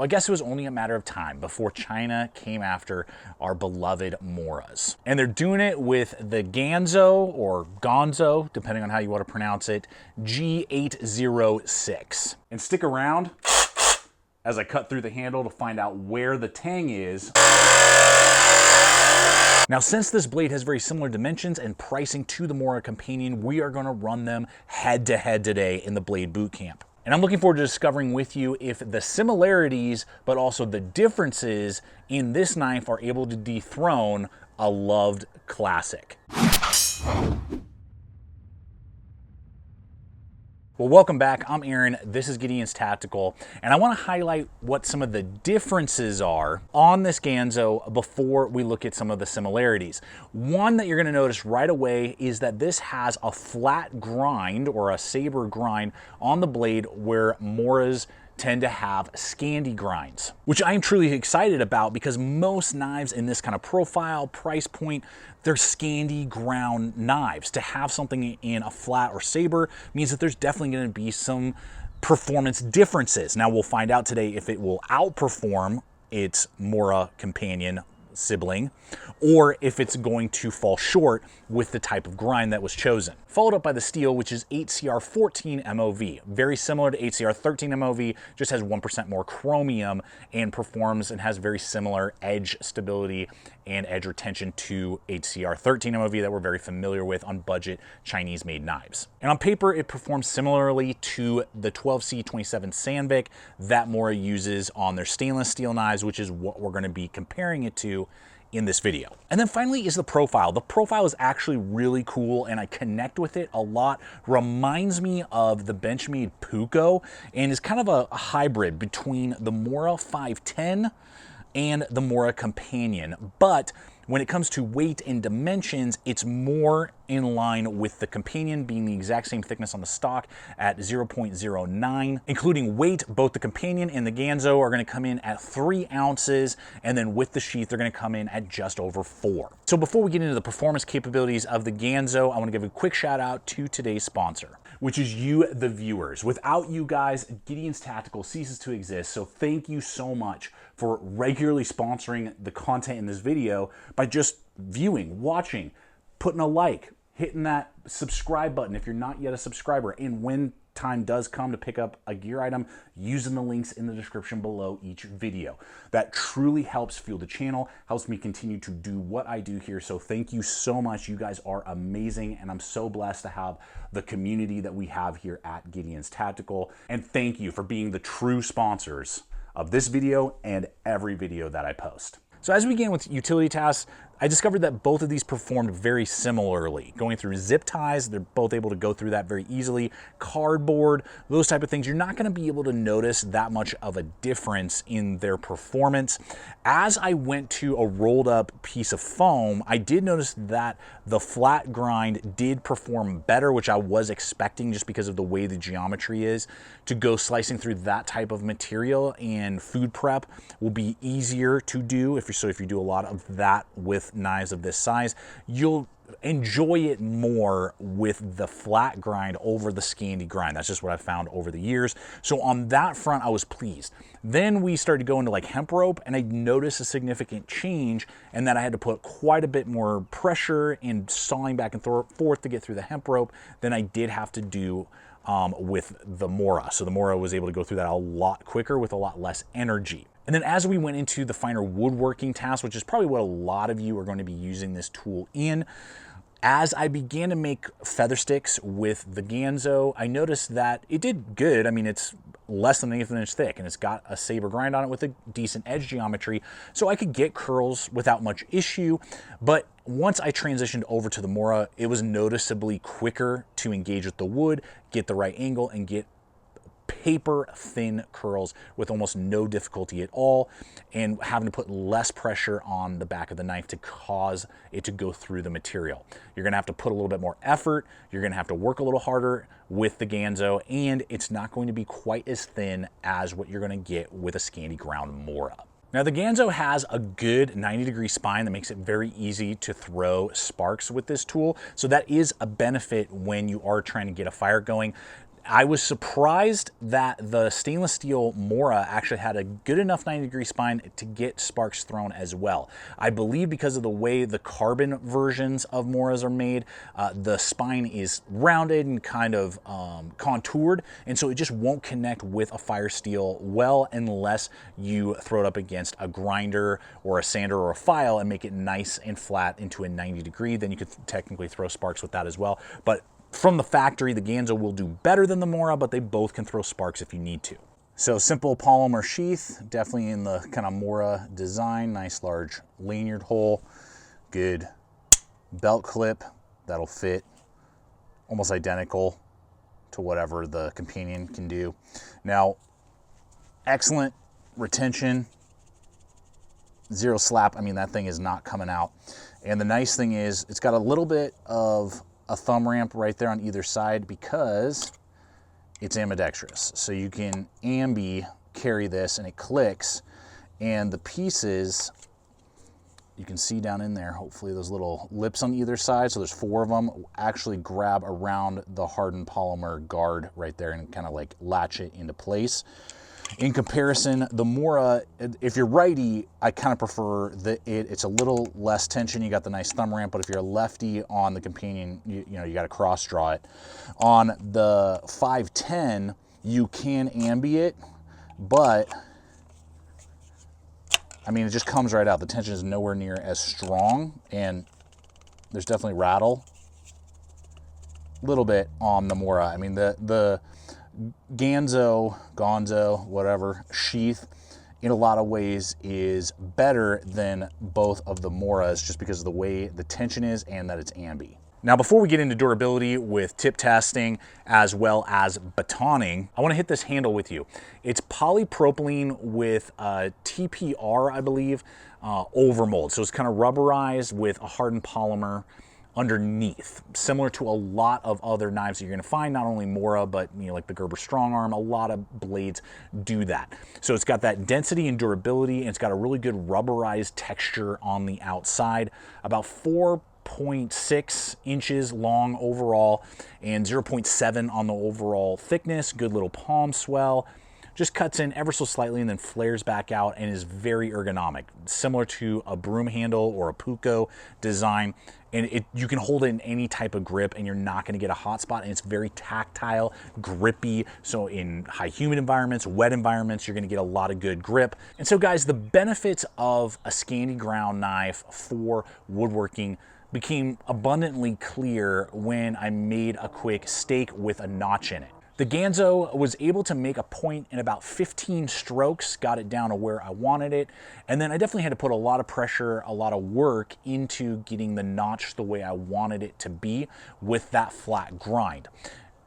Well, I guess it was only a matter of time before China came after our beloved Moras. And they're doing it with the Ganzo, or Ganzo, depending on how you want to pronounce it, G806. And stick around as I cut through the handle to find out where the Tang is. Now, since this blade has very similar dimensions and pricing to the Mora Companion, we are going to run them head to head today in the Blade Bootcamp. And I'm looking forward to discovering with you if the similarities, but also the differences in this knife are able to dethrone a loved classic. Well, welcome back. I'm Aaron. This is Gideon's Tactical, and I want to highlight what some of the differences are on this Ganzo before we look at some of the similarities. One that you're going to notice right away is that this has a flat grind or a saber grind on the blade, where Moras tend to have Scandi grinds, which I am truly excited about because most knives in this kind of profile, price point, they're Scandi ground knives. To have something in a flat or saber means that there's definitely going to be some performance differences. Now we'll find out today if it will outperform its Mora Companion sibling, or if it's going to fall short with the type of grind that was chosen. Followed up by the steel, which is 8CR14 MOV. Very similar to 8CR13 MOV, just has 1% more chromium and performs and has very similar edge stability and edge retention to 8CR13 MOV that we're very familiar with on budget Chinese-made knives. And on paper, it performs similarly to the 12C27 Sandvik that Mora uses on their stainless steel knives, which is what we're going to be comparing it to in this video. And then finally is the profile. The profile is actually really cool and I connect with it a lot. Reminds me of the Benchmade Puko and is kind of a hybrid between the Mora 510 and the Mora Companion. But when it comes to weight and dimensions, it's more in line with the Companion, being the exact same thickness on the stock at 0.09. Including weight, both the Companion and the Ganzo are going to come in at 3 ounces, and then with the sheath, they're going to come in at just over 4. So before we get into the performance capabilities of the Ganzo, I want to give a quick shout out to today's sponsor, which is you, the viewers. Without you guys, Gideon's Tactical ceases to exist, so thank you so much for regularly sponsoring the content in this video by just viewing, watching, putting a like, hitting that subscribe button if you're not yet a subscriber, and when time does come to pick up a gear item, using the links in the description below each video. That truly helps fuel the channel, helps me continue to do what I do here, so thank you so much. You guys are amazing, and I'm so blessed to have the community that we have here at Gideon's Tactical, and thank you for being the true sponsors of this video and every video that I post. So as we began with utility tasks, I discovered that both of these performed very similarly. Going through zip ties, they're both able to go through that very easily. Cardboard, those type of things, you're not going to be able to notice that much of a difference in their performance. As I went to a rolled up piece of foam, I did notice that the flat grind did perform better, which I was expecting just because of the way the geometry is. To go slicing through that type of material and food prep will be easier to do. If you do a lot of that with knives of this size, you'll enjoy it more with the flat grind over the Scandi grind. That's just what I've found over the years. So on that front, I was pleased. Then we started to go into like hemp rope, and I noticed a significant change, and that I had to put quite a bit more pressure in sawing back and forth to get through the hemp rope than I did have to do with the Mora. So the Mora was able to go through that a lot quicker with a lot less energy. And then as we went into the finer woodworking tasks, which is probably what a lot of you are going to be using this tool in, as I began to make feather sticks with the Ganzo, I noticed that it did good. I mean, it's less than an 1/8 inch thick, and it's got a saber grind on it with a decent edge geometry, so I could get curls without much issue. But once I transitioned over to the Mora, it was noticeably quicker to engage with the wood, get the right angle, and get paper thin curls with almost no difficulty at all, and having to put less pressure on the back of the knife to cause it to go through the material. You're gonna have to put a little bit more effort, you're gonna have to work a little harder with the Ganzo, and it's not going to be quite as thin as what you're gonna get with a Scandi ground Mora. Now the Ganzo has a good 90-degree spine that makes it very easy to throw sparks with this tool, so that is a benefit when you are trying to get a fire going. I was surprised that the stainless steel Mora actually had a good enough 90-degree spine to get sparks thrown as well. I believe because of the way the carbon versions of Moras are made, the spine is rounded and kind of contoured, and so it just won't connect with a fire steel well unless you throw it up against a grinder or a sander or a file and make it nice and flat into a 90-degree. Then you could technically throw sparks with that as well. But from the factory, the Ganzo will do better than the Mora, but they both can throw sparks if you need to. So simple polymer sheath, definitely in the kind of Mora design. Nice large lanyard hole, good belt clip that'll fit almost identical to whatever the companion can do. Now, excellent retention, zero slap. I mean, that thing is not coming out. And the nice thing is it's got a little bit of a thumb ramp right there on either side because it's ambidextrous. So you can ambi carry this and it clicks, and the pieces you can see down in there, hopefully those little lips on either side, so there's 4 of them, actually grab around the hardened polymer guard right there and kind of like latch it into place. In comparison, the Mora, if you're righty, I kind of prefer it's a little less tension. You got the nice thumb ramp, but if you're a lefty on the companion, you know, you got to cross draw it. On the 510, you can ambi it, but I mean, it just comes right out. The tension is nowhere near as strong, and there's definitely rattle a little bit on the Mora. I mean, the Ganzo, whatever, Sheath, in a lot of ways is better than both of the Moras just because of the way the tension is and that it's ambi. Now, before we get into durability with tip testing as well as batoning, I want to hit this handle with you. It's polypropylene with TPR, I believe, overmold. So it's kind of rubberized with a hardened polymer underneath, similar to a lot of other knives that you're going to find, not only Mora, but you know, like the Gerber strong arm. A lot of blades do that. So it's got that density and durability, and it's got a really good rubberized texture on the outside, about 4.6 inches long overall and 0.7 on the overall thickness. Good little palm swell. Just cuts in ever so slightly and then flares back out and is very ergonomic, similar to a broom handle or a puko design. And you can hold it in any type of grip and you're not going to get a hot spot, and it's very tactile, grippy. So in high humid environments, wet environments, you're going to get a lot of good grip. And so guys, the benefits of a Scandi ground knife for woodworking became abundantly clear when I made a quick steak with a notch in it. The Ganzo was able to make a point in about 15 strokes, got it down to where I wanted it, and then I definitely had to put a lot of pressure, a lot of work into getting the notch the way I wanted it to be with that flat grind.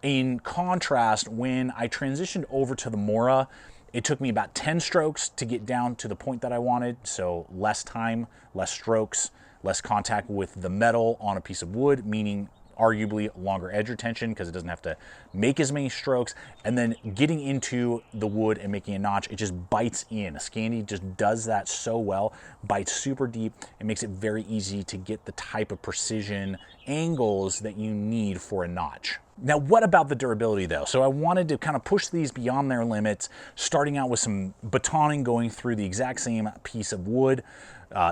In contrast, when I transitioned over to the Mora, it took me about 10 strokes to get down to the point that I wanted, so less time, less strokes, less contact with the metal on a piece of wood, meaning arguably longer edge retention because it doesn't have to make as many strokes, and then getting into the wood and making a notch, it just bites in. A Scandi just does that so well, bites super deep, and makes it very easy to get the type of precision angles that you need for a notch. Now, what about the durability though? So I wanted to kind of push these beyond their limits, starting out with some batoning, going through the exact same piece of wood,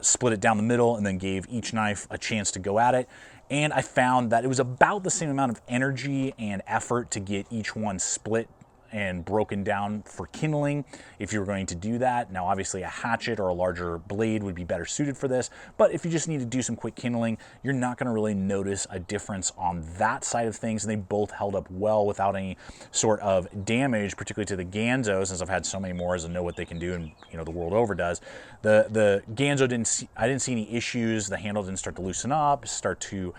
split it down the middle, and then gave each knife a chance to go at it. And I found that it was about the same amount of energy and effort to get each one split and broken down for kindling if you were going to do that. Now, obviously a hatchet or a larger blade would be better suited for this, but if you just need to do some quick kindling, you're not going to really notice a difference on that side of things, and they both held up well without any sort of damage, particularly to the Ganzo, since I've had so many Moras and know what they can do, and you know, the world over does. The Ganzo I didn't see any issues. The handle didn't start to loosen up, start to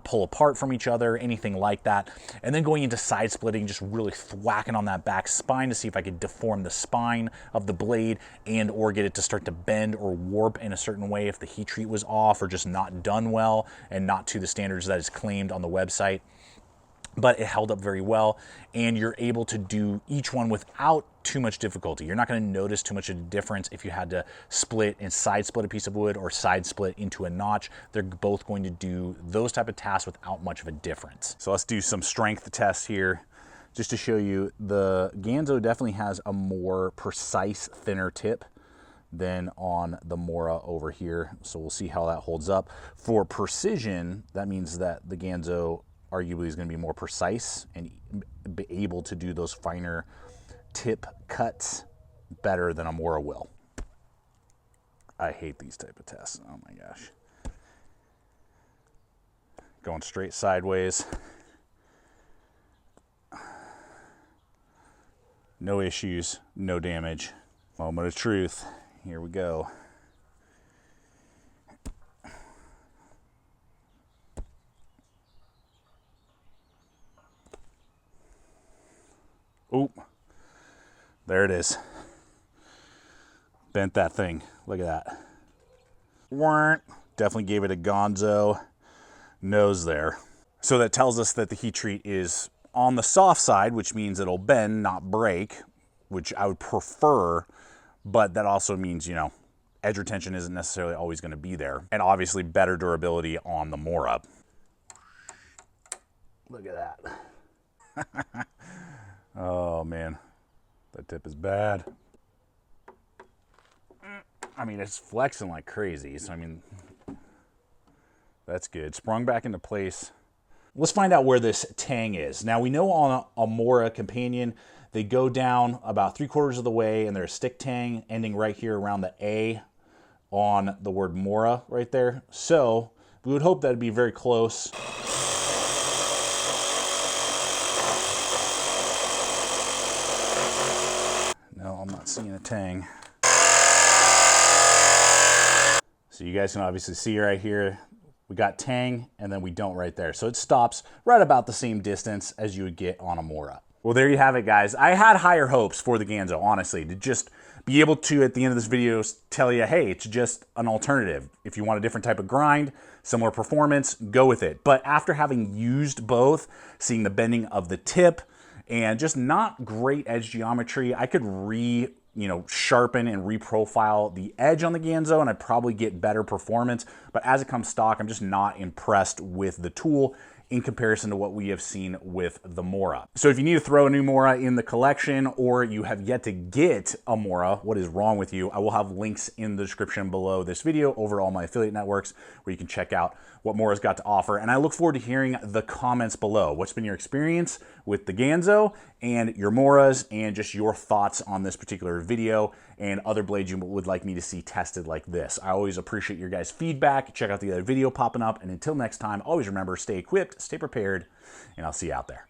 pull apart from each other, anything like that. And then going into side splitting, just really thwacking on that back spine to see if I could deform the spine of the blade and or get it to start to bend or warp in a certain way if the heat treat was off or just not done well and not to the standards that is claimed on the website. But it held up very well, and you're able to do each one without too much difficulty. You're not going to notice too much of a difference if you had to split and side split a piece of wood or side split into a notch. They're both going to do those type of tasks without much of a difference. So let's do some strength tests here. just to show you, the Ganzo definitely has a more precise, thinner tip than on the Mora over here. So we'll see how that holds up. For precision, that means that the Ganzo arguably is going to be more precise and be able to do those finer tip cuts better than a Mora will. I hate these type of tests. Oh my gosh. Going straight sideways. No issues, no damage. Moment of truth. Here we go. Oop. There it is. Bent that thing. Look at that. Weren't. Definitely gave it a Ganzo nose there. So that tells us that the heat treat is on the soft side, which means it'll bend, not break, which I would prefer, but that also means, you know, edge retention isn't necessarily always going to be there. And obviously better durability on the Mora. Look at that. Oh man, that tip is bad. I mean, it's flexing like crazy, so I mean, that's good. Sprung back into place. Let's find out where this Tang is. Now we know on a Mora companion, they go down about 3/4 of the way, and there's a stick tang ending right here around the A on the word Mora right there. So we would hope that'd be very close. No, I'm not seeing a tang. So you guys can obviously see right here, we got Tang, and then we don't right there. So it stops right about the same distance as you would get on a Mora. Well, there you have it, guys. I had higher hopes for the Ganzo, honestly, to just be able to, at the end of this video, tell you, hey, it's just an alternative. If you want a different type of grind, similar performance, go with it. But after having used both, seeing the bending of the tip, and just not great edge geometry, I could sharpen and reprofile the edge on the Ganzo, and I'd probably get better performance. But as it comes stock, I'm just not impressed with the tool in comparison to what we have seen with the Mora. So if you need to throw a new Mora in the collection, or you have yet to get a Mora, what is wrong with you? I will have links in the description below this video over all my affiliate networks where you can check out what Mora's got to offer. And I look forward to hearing the comments below. What's been your experience with the Ganzo and your Moras, and just your thoughts on this particular video and other blades you would like me to see tested like this. I always appreciate your guys' feedback. Check out the other video popping up. And until next time, always remember, stay equipped, stay prepared, and I'll see you out there.